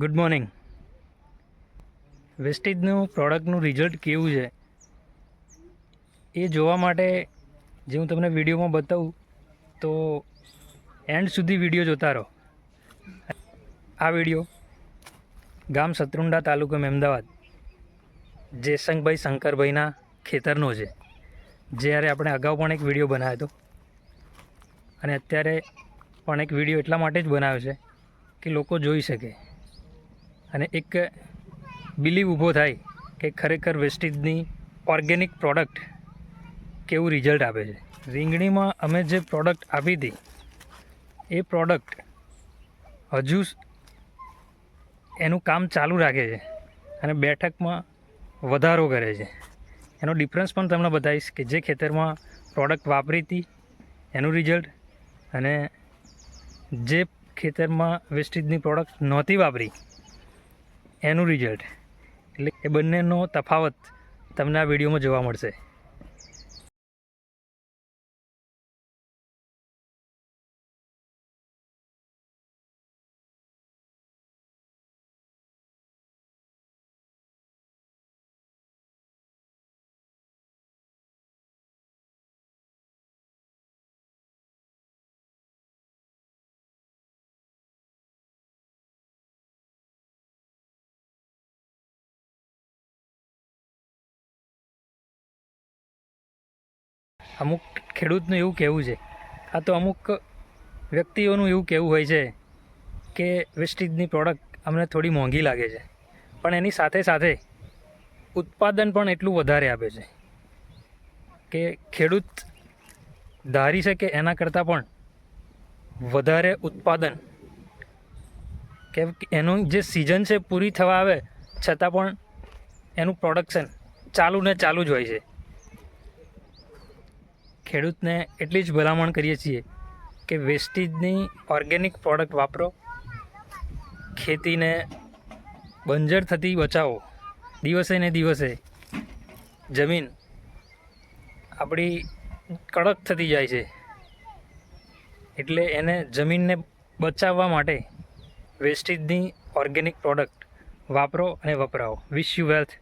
Good morning. વેસ્ટેજનું પ્રોડક્ટનું result કેવું છે એ જોવા માટે જે હું તમને વિડીયોમાં બતાવું તો એન્ડ સુધી વિડીયો જોતા રહો. આ વિડીયો ગામ સતરુંડા તાલુકો અમદાવાદ જયશંકભાઈ શંકરભાઈના ખેતરનો છે. જ્યારે આપણે અગાઉ પણ એક વિડીયો બનાવ્યો હતો અને અત્યારે પણ એક વિડીયો એટલા માટે જ બનાવ્યો છે કે લોકો જોઈ શકે અને એક બિલીવ ઊભો થાય કે ખરેખર વેસ્ટેજની ઓર્ગેનિક પ્રોડક્ટ કેવું રિઝલ્ટ આપે છે. રીંગણીમાં અમે જે પ્રોડક્ટ આપી હતી એ પ્રોડક્ટ હજુ એનું કામ ચાલુ રાખે છે અને બેઠકમાં વધારો કરે છે. એનો ડિફરન્સ પણ તમને બતાવીશ કે જે ખેતરમાં પ્રોડક્ટ વાપરી હતી એનું રિઝલ્ટ અને જે ખેતરમાં વેસ્ટેજની પ્રોડક્ટ નહોતી વાપરી એનું રિઝલ્ટ. એટલે એ બંનેનો તફાવત તમને આ વિડીયોમાં જોવા મળશે. અમુક ખેડૂતનું એવું કહેવું છે, આ તો અમુક વ્યક્તિઓનું એવું કહેવું હોય છે કે વેસ્ટેજની પ્રોડક્ટ અમને થોડી મોંઘી લાગે છે, પણ એની સાથે સાથે ઉત્પાદન પણ એટલું વધારે આપે છે કે ખેડૂત ધારી શકે એના કરતાં પણ વધારે ઉત્પાદન. કેમ કે એનું જે સિઝન છે પૂરી થવા આવે છતાં પણ એનું પ્રોડક્શન ચાલુ ને ચાલુ જ હોય છે. ખેડૂતને એટલી જ ભલામણ કરીએ છીએ કે વેસ્ટેજની ઓર્ગેનિક પ્રોડક્ટ વાપરો, ખેતીને બંજર થતી બચાવો. દિવસે ને દિવસે જમીન આપણી કડક થતી જાય છે, એટલે એને જમીનને બચાવવા માટે વેસ્ટેજની ઓર્ગેનિક પ્રોડક્ટ વાપરો અને વપરાવો. Wish you wealth.